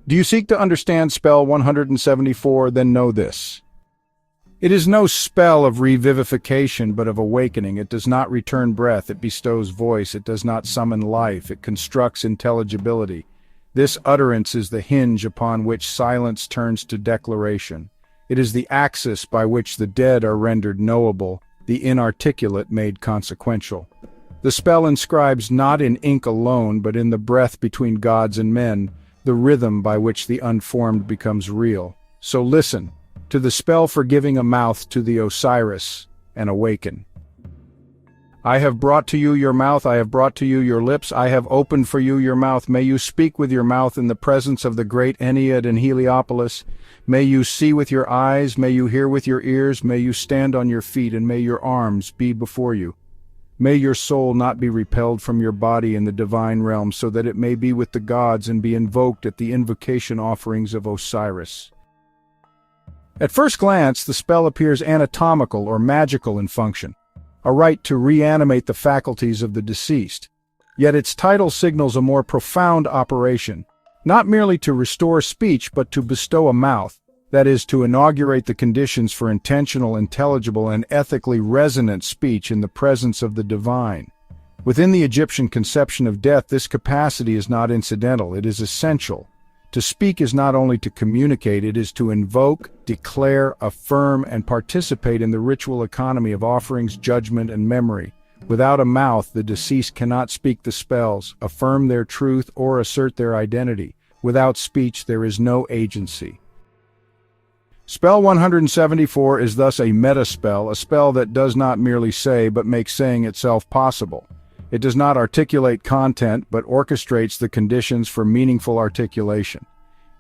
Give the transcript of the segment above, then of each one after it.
Do you seek to understand spell 174? Then know this. It is no spell of revivification, but of awakening. It does not return breath, it bestows voice, it does not summon life, it constructs intelligibility. This utterance is the hinge upon which silence turns to declaration. It is the axis by which the dead are rendered knowable, the inarticulate made consequential. The spell inscribes not in ink alone, but in the breath between gods and men, the rhythm by which the unformed becomes real. So listen to the spell for giving a mouth to the Osiris, and awaken. I have brought to you your mouth, I have brought to you your lips, I have opened for you your mouth. May you speak with your mouth in the presence of the great Ennead in Heliopolis. May you see with your eyes, may you hear with your ears, may you stand on your feet, and may your arms be before you. May your soul not be repelled from your body in the divine realm, so that it may be with the gods and be invoked at the invocation offerings of Osiris. At first glance, the spell appears anatomical or magical in function, a right to reanimate the faculties of the deceased. Yet its title signals a more profound operation, not merely to restore speech but to bestow a mouth, that is, to inaugurate the conditions for intentional, intelligible, and ethically resonant speech in the presence of the divine. Within the Egyptian conception of death, this capacity is not incidental, it is essential. To speak is not only to communicate, it is to invoke, declare, affirm, and participate in the ritual economy of offerings, judgment, and memory. Without a mouth, the deceased cannot speak the spells, affirm their truth, or assert their identity. Without speech, there is no agency. Spell 174 is thus a meta-spell, a spell that does not merely say, but makes saying itself possible. It does not articulate content, but orchestrates the conditions for meaningful articulation.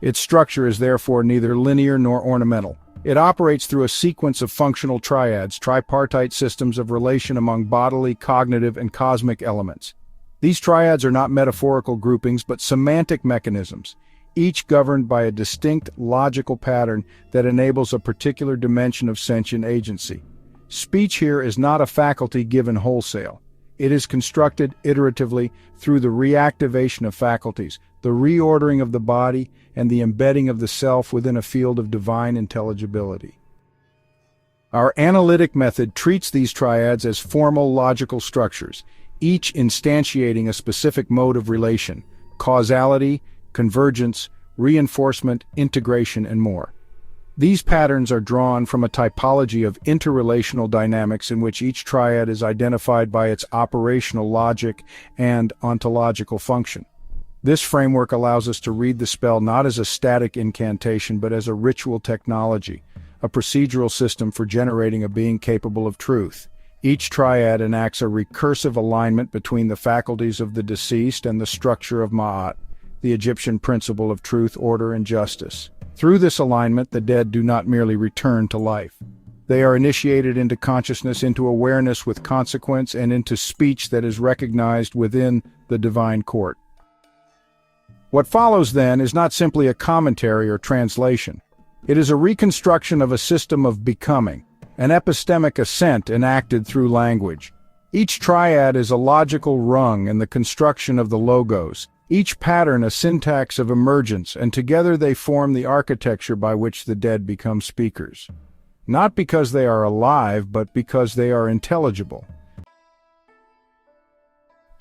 Its structure is therefore neither linear nor ornamental. It operates through a sequence of functional triads, tripartite systems of relation among bodily, cognitive, and cosmic elements. These triads are not metaphorical groupings, but semantic mechanisms, each governed by a distinct logical pattern that enables a particular dimension of sentient agency. Speech here is not a faculty given wholesale. It is constructed iteratively through the reactivation of faculties, the reordering of the body, and the embedding of the self within a field of divine intelligibility. Our analytic method treats these triads as formal logical structures, each instantiating a specific mode of relation: causality, convergence, reinforcement, integration, and more. These patterns are drawn from a typology of interrelational dynamics in which each triad is identified by its operational logic and ontological function. This framework allows us to read the spell not as a static incantation but as a ritual technology, a procedural system for generating a being capable of truth. Each triad enacts a recursive alignment between the faculties of the deceased and the structure of Ma'at, the Egyptian principle of truth, order, and justice. Through this alignment, the dead do not merely return to life. They are initiated into consciousness, into awareness with consequence, and into speech that is recognized within the divine court. What follows, then, is not simply a commentary or translation. It is a reconstruction of a system of becoming, an epistemic ascent enacted through language. Each triad is a logical rung in the construction of the logos, each pattern a syntax of emergence, and together they form the architecture by which the dead become speakers. Not because they are alive, but because they are intelligible.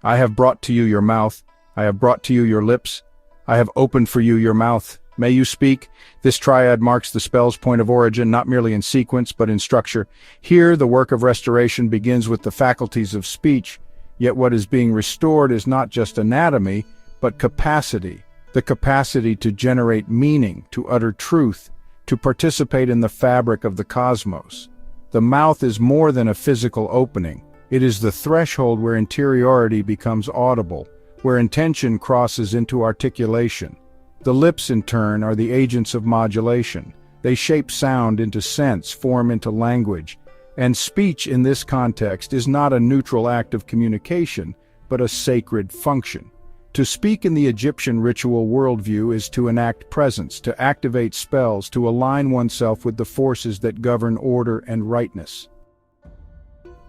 I have brought to you your mouth, I have brought to you your lips, I have opened for you your mouth. May you speak. This triad marks the spell's point of origin, not merely in sequence, but in structure. Here, the work of restoration begins with the faculties of speech, yet what is being restored is not just anatomy, but capacity, the capacity to generate meaning, to utter truth, to participate in the fabric of the cosmos. The mouth is more than a physical opening. It is the threshold where interiority becomes audible, where intention crosses into articulation. The lips, in turn, are the agents of modulation. They shape sound into sense, form into language. And speech in this context is not a neutral act of communication, but a sacred function. To speak in the Egyptian ritual worldview is to enact presence, to activate spells, to align oneself with the forces that govern order and rightness.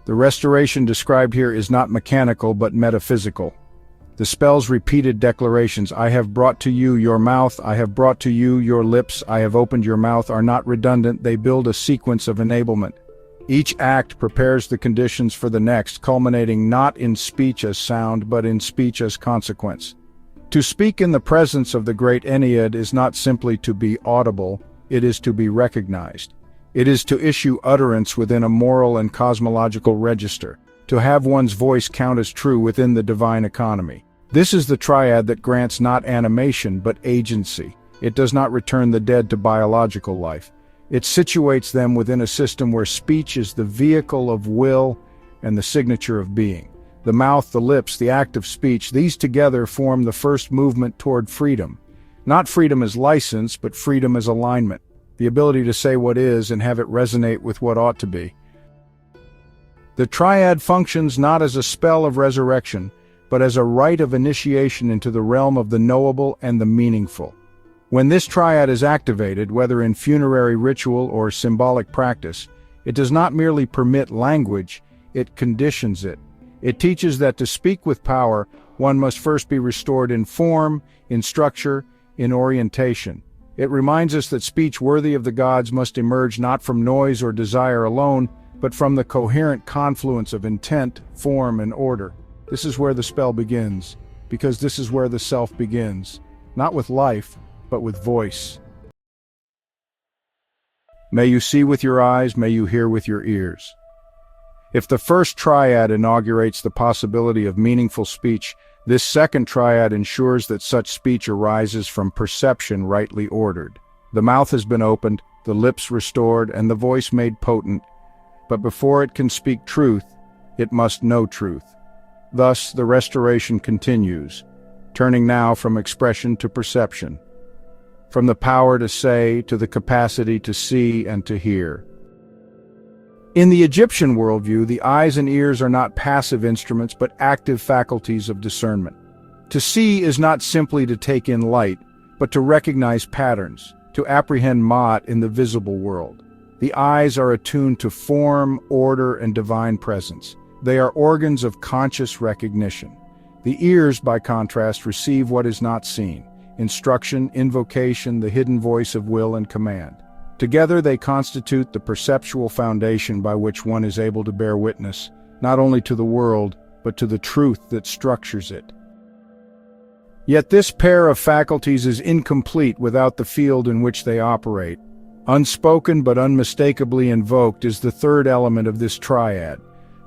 The restoration described here is not mechanical but metaphysical. The spell's repeated declarations, "I have brought to you your mouth, I have brought to you your lips, I have opened your mouth," are not redundant, they build a sequence of enablement. Each act prepares the conditions for the next, culminating not in speech as sound, but in speech as consequence. To speak in the presence of the great Ennead is not simply to be audible, it is to be recognized. It is to issue utterance within a moral and cosmological register, to have one's voice count as true within the divine economy. This is the triad that grants not animation, but agency. It does not return the dead to biological life. It situates them within a system where speech is the vehicle of will and the signature of being. The mouth, the lips, the act of speech, these together form the first movement toward freedom. Not freedom as license, but freedom as alignment. The ability to say what is and have it resonate with what ought to be. The triad functions not as a spell of resurrection, but as a rite of initiation into the realm of the knowable and the meaningful. When this triad is activated, whether in funerary ritual or symbolic practice, it does not merely permit language, it conditions it. It teaches that to speak with power, one must first be restored in form, in structure, in orientation. It reminds us that speech worthy of the gods must emerge not from noise or desire alone, but from the coherent confluence of intent, form, and order. This is where the spell begins, because this is where the self begins, not with life, but with voice. May you see with your eyes, may you hear with your ears. If the first triad inaugurates the possibility of meaningful speech, this second triad ensures that such speech arises from perception rightly ordered. The mouth has been opened, the lips restored, and the voice made potent, but before it can speak truth, it must know truth. Thus, the restoration continues, turning now from expression to perception, from the power to say to the capacity to see and to hear. In the Egyptian worldview, the eyes and ears are not passive instruments but active faculties of discernment. To see is not simply to take in light, but to recognize patterns, to apprehend Ma'at in the visible world. The eyes are attuned to form, order, and divine presence. They are organs of conscious recognition. The ears, by contrast, receive what is not seen: instruction, invocation, the hidden voice of will and command. Together they constitute the perceptual foundation by which one is able to bear witness, not only to the world, but to the truth that structures it. Yet this pair of faculties is incomplete without the field in which they operate. Unspoken but unmistakably invoked is the third element of this triad,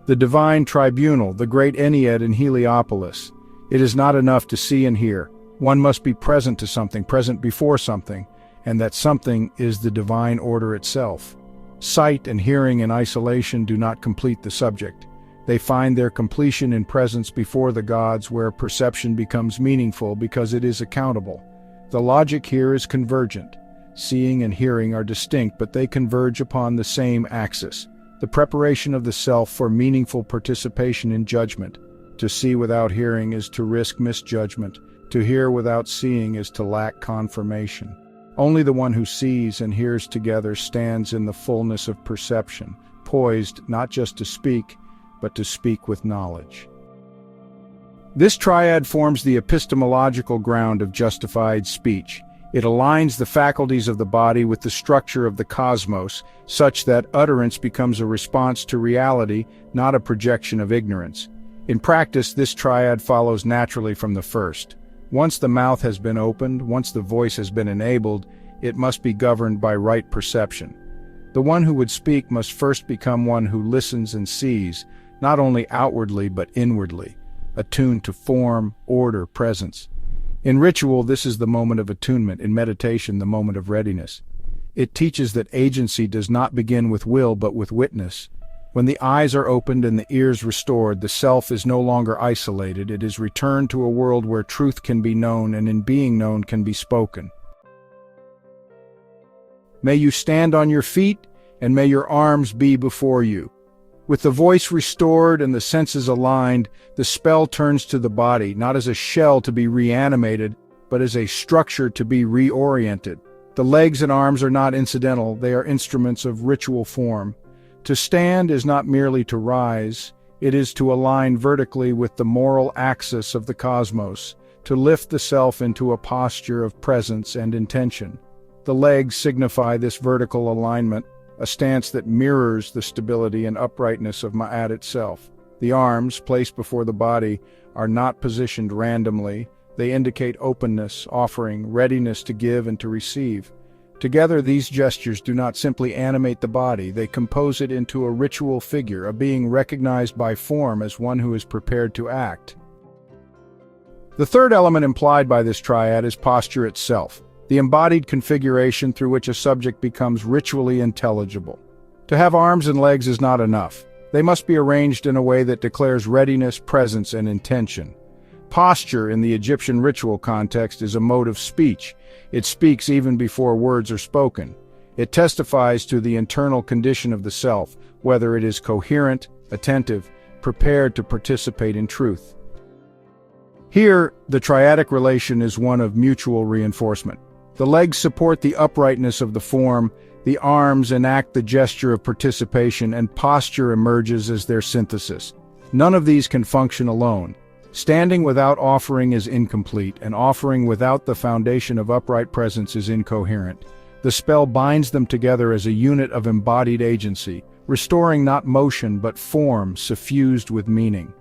the divine tribunal, the great Ennead in Heliopolis. It is not enough to see and hear. One must be present to something, present before something, and that something is the divine order itself. Sight and hearing in isolation do not complete the subject. They find their completion in presence before the gods, where perception becomes meaningful because it is accountable. The logic here is convergent. Seeing and hearing are distinct, but they converge upon the same axis, the preparation of the self for meaningful participation in judgment. To see without hearing is to risk misjudgment. To hear without seeing is to lack confirmation. Only the one who sees and hears together stands in the fullness of perception, poised not just to speak, but to speak with knowledge. This triad forms the epistemological ground of justified speech. It aligns the faculties of the body with the structure of the cosmos, such that utterance becomes a response to reality, not a projection of ignorance. In practice, this triad follows naturally from the first. Once the mouth has been opened, once the voice has been enabled, it must be governed by right perception. The one who would speak must first become one who listens and sees, not only outwardly but inwardly, attuned to form, order, presence. In ritual, this is the moment of attunement; in meditation, the moment of readiness. It teaches that agency does not begin with will but with witness. When the eyes are opened and the ears restored, the self is no longer isolated. It is returned to a world where truth can be known and in being known can be spoken. May you stand on your feet, and may your arms be before you. With the voice restored and the senses aligned, the spell turns to the body, not as a shell to be reanimated, but as a structure to be reoriented. The legs and arms are not incidental, they are instruments of ritual form. To stand is not merely to rise, It is to align vertically with the moral axis of the cosmos, to lift the self into a posture of presence and intention. The legs signify this vertical alignment, a stance that mirrors the stability and uprightness of Ma'at itself. The arms, placed before the body, are not positioned randomly. They indicate openness, offering, readiness to give and to receive. Together, these gestures do not simply animate the body, they compose it into a ritual figure, a being recognized by form as one who is prepared to act. The third element implied by this triad is posture itself, the embodied configuration through which a subject becomes ritually intelligible. To have arms and legs is not enough. They must be arranged in a way that declares readiness, presence, and intention. Posture in the Egyptian ritual context is a mode of speech. It speaks even before words are spoken. It testifies to the internal condition of the self, whether it is coherent, attentive, prepared to participate in truth. Here, the triadic relation is one of mutual reinforcement. The legs support the uprightness of the form, the arms enact the gesture of participation, and posture emerges as their synthesis. None of these can function alone. Standing without offering is incomplete, and offering without the foundation of upright presence is incoherent. The spell binds them together as a unit of embodied agency, restoring not motion but form suffused with meaning.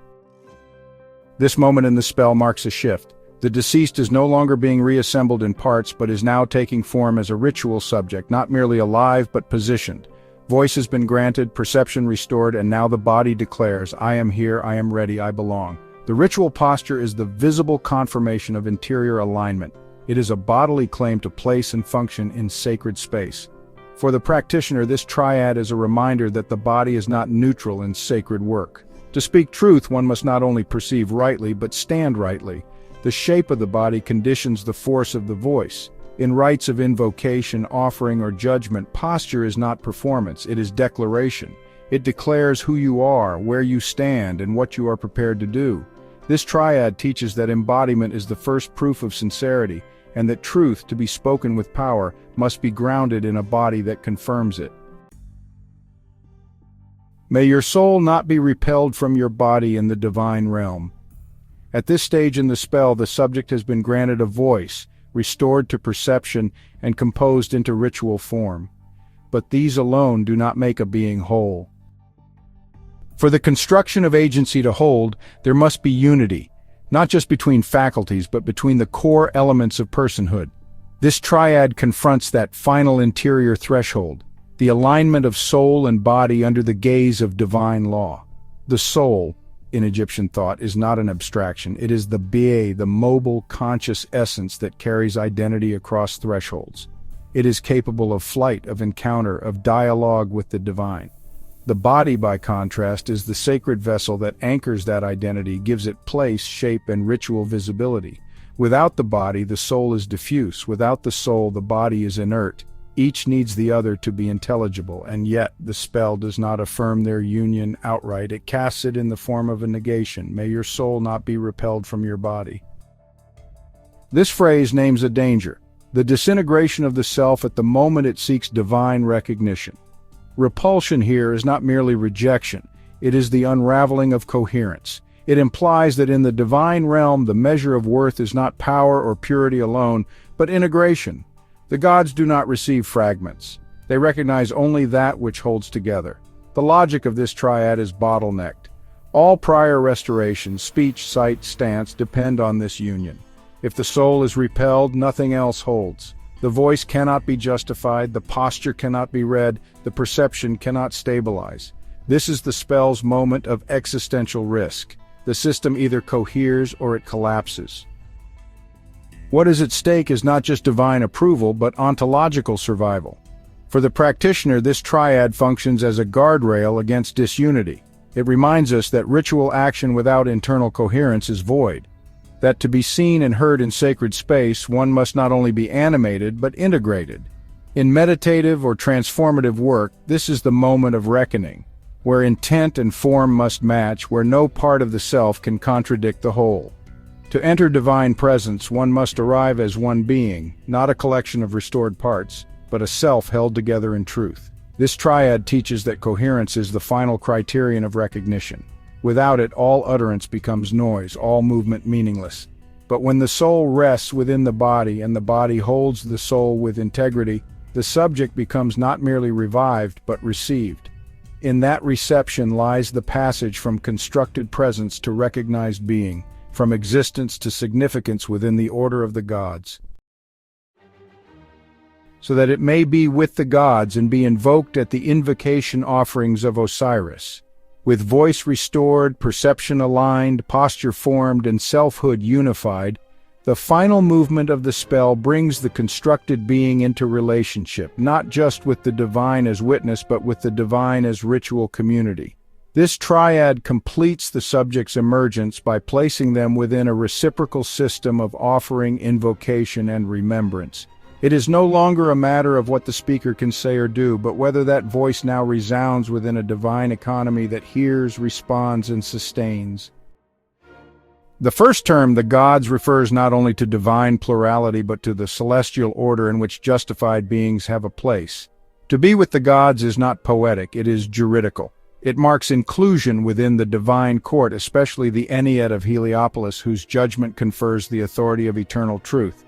This moment in the spell marks a shift. The deceased is no longer being reassembled in parts but is now taking form as a ritual subject, not merely alive but positioned. Voice has been granted, perception restored, and now the body declares, "I am here, I am ready, I belong." The ritual posture is the visible confirmation of interior alignment. It is a bodily claim to place and function in sacred space. For the practitioner, this triad is a reminder that the body is not neutral in sacred work. To speak truth, one must not only perceive rightly, but stand rightly. The shape of the body conditions the force of the voice. In rites of invocation, offering, or judgment, posture is not performance, it is declaration. It declares who you are, where you stand, and what you are prepared to do. This triad teaches that embodiment is the first proof of sincerity, and that truth, to be spoken with power, must be grounded in a body that confirms it. May your soul not be repelled from your body in the divine realm. At this stage in the spell, the subject has been granted a voice, restored to perception, and composed into ritual form. But these alone do not make a being whole. For the construction of agency to hold, there must be unity, not just between faculties, but between the core elements of personhood. This triad confronts that final interior threshold, the alignment of soul and body under the gaze of divine law. The soul, in Egyptian thought, is not an abstraction. It is the bi'eh, the mobile, conscious essence that carries identity across thresholds. It is capable of flight, of encounter, of dialogue with the divine. The body, by contrast, is the sacred vessel that anchors that identity, gives it place, shape, and ritual visibility. Without the body, the soul is diffuse. Without the soul, the body is inert. Each needs the other to be intelligible, and yet the spell does not affirm their union outright. It casts it in the form of a negation. May your soul not be repelled from your body. This phrase names a danger, the disintegration of the self at the moment it seeks divine recognition. Repulsion here is not merely rejection, it is the unraveling of coherence. It implies that in the divine realm the measure of worth is not power or purity alone, but integration. The gods do not receive fragments. They recognize only that which holds together. The logic of this triad is bottlenecked. All prior restorations, speech, sight, stance, depend on this union. If the soul is repelled, nothing else holds. The voice cannot be justified, the posture cannot be read, the perception cannot stabilize. This is the spell's moment of existential risk. The system either coheres or it collapses. What is at stake is not just divine approval, but ontological survival. For the practitioner, this triad functions as a guardrail against disunity. It reminds us that ritual action without internal coherence is void. That to be seen and heard in sacred space, one must not only be animated, but integrated. In meditative or transformative work, this is the moment of reckoning, where intent and form must match, where no part of the self can contradict the whole. To enter divine presence, one must arrive as one being, not a collection of restored parts, but a self held together in truth. This triad teaches that coherence is the final criterion of recognition. Without it, all utterance becomes noise, all movement meaningless. But when the soul rests within the body and the body holds the soul with integrity, the subject becomes not merely revived, but received. In that reception lies the passage from constructed presence to recognized being, from existence to significance within the order of the gods, so that it may be with the gods and be invoked at the invocation offerings of Osiris. With voice restored, perception aligned, posture formed, and selfhood unified, the final movement of the spell brings the constructed being into relationship, not just with the divine as witness, but with the divine as ritual community. This triad completes the subject's emergence by placing them within a reciprocal system of offering, invocation, and remembrance. It is no longer a matter of what the speaker can say or do, but whether that voice now resounds within a divine economy that hears, responds, and sustains. The first term, the gods, refers not only to divine plurality but to the celestial order in which justified beings have a place. To be with the gods is not poetic, it is juridical. It marks inclusion within the divine court, especially the Ennead of Heliopolis, whose judgment confers the authority of eternal truth.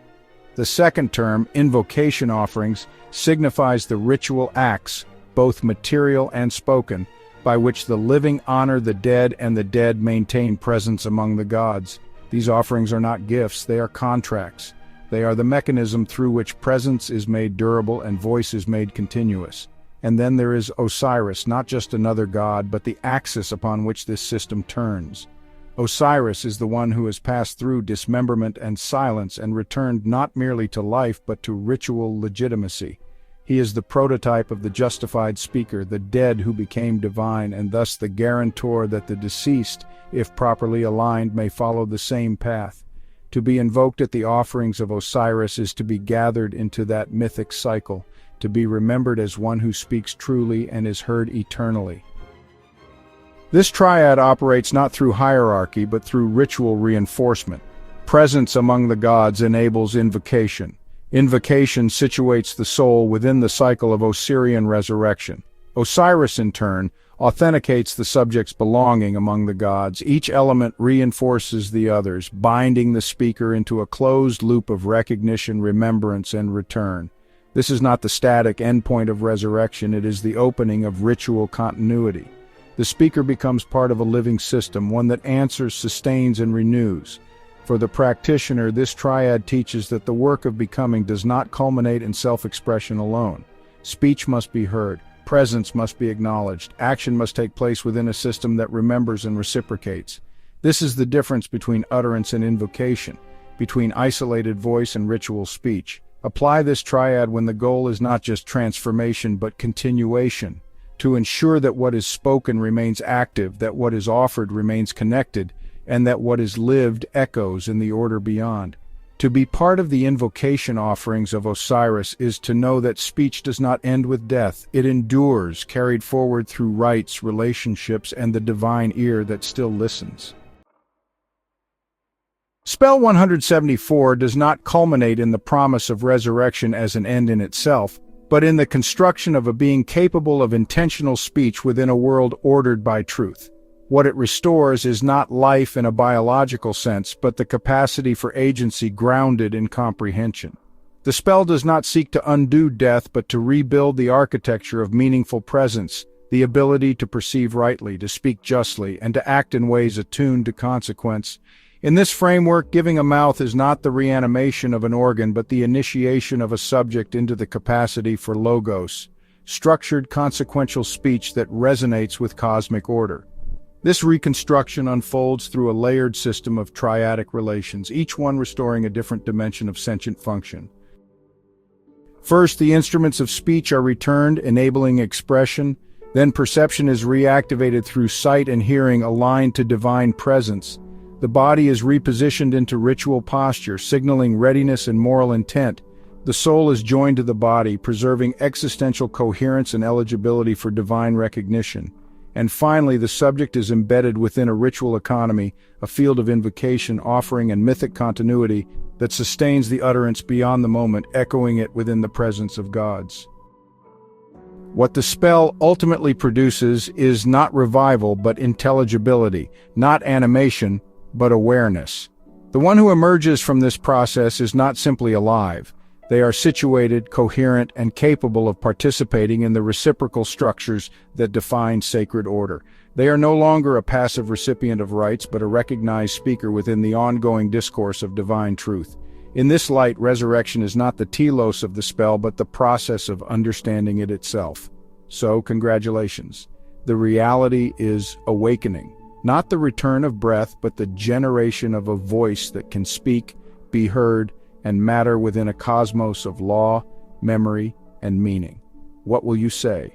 The second term, invocation offerings, signifies the ritual acts, both material and spoken, by which the living honor the dead and the dead maintain presence among the gods. These offerings are not gifts, they are contracts. They are the mechanism through which presence is made durable and voice is made continuous. And then there is Osiris, not just another god, but the axis upon which this system turns. Osiris is the one who has passed through dismemberment and silence and returned not merely to life but to ritual legitimacy. He is the prototype of the justified speaker, the dead who became divine, and thus the guarantor that the deceased, if properly aligned, may follow the same path. To be invoked at the offerings of Osiris is to be gathered into that mythic cycle, to be remembered as one who speaks truly and is heard eternally. This triad operates not through hierarchy but through ritual reinforcement. Presence among the gods enables invocation. Invocation situates the soul within the cycle of Osirian resurrection. Osiris, in turn, authenticates the subject's belonging among the gods. Each element reinforces the others, binding the speaker into a closed loop of recognition, remembrance, and return. This is not the static endpoint of resurrection, it is the opening of ritual continuity. The speaker becomes part of a living system, one that answers, sustains, and renews. For the practitioner, this triad teaches that the work of becoming does not culminate in self-expression alone. Speech must be heard, presence must be acknowledged, action must take place within a system that remembers and reciprocates. This is the difference between utterance and invocation, between isolated voice and ritual speech. Apply this triad when the goal is not just transformation but continuation, to ensure that what is spoken remains active, that what is offered remains connected, and that what is lived echoes in the order beyond. To be part of the invocation offerings of Osiris is to know that speech does not end with death. It endures, carried forward through rites, relationships, and the divine ear that still listens. Spell 174 does not culminate in the promise of resurrection as an end in itself, but in the construction of a being capable of intentional speech within a world ordered by truth. What it restores is not life in a biological sense, but the capacity for agency grounded in comprehension. The spell does not seek to undo death, but to rebuild the architecture of meaningful presence, the ability to perceive rightly, to speak justly, and to act in ways attuned to consequence. In this framework, giving a mouth is not the reanimation of an organ, but the initiation of a subject into the capacity for logos, structured consequential speech that resonates with cosmic order. This reconstruction unfolds through a layered system of triadic relations, each one restoring a different dimension of sentient function. First, the instruments of speech are returned, enabling expression. Then perception is reactivated through sight and hearing aligned to divine presence. The body is repositioned into ritual posture, signaling readiness and moral intent. The soul is joined to the body, preserving existential coherence and eligibility for divine recognition. And finally, the subject is embedded within a ritual economy, a field of invocation, offering, and mythic continuity that sustains the utterance beyond the moment, echoing it within the presence of gods. What the spell ultimately produces is not revival but intelligibility, not animation but awareness. The one who emerges from this process is not simply alive. They are situated, coherent, and capable of participating in the reciprocal structures that define sacred order. They are no longer a passive recipient of rites, but a recognized speaker within the ongoing discourse of divine truth. In this light, resurrection is not the telos of the spell, but the process of understanding it itself. So, congratulations. The reality is awakening. Not the return of breath, but the generation of a voice that can speak, be heard, and matter within a cosmos of law, memory, and meaning. What will you say?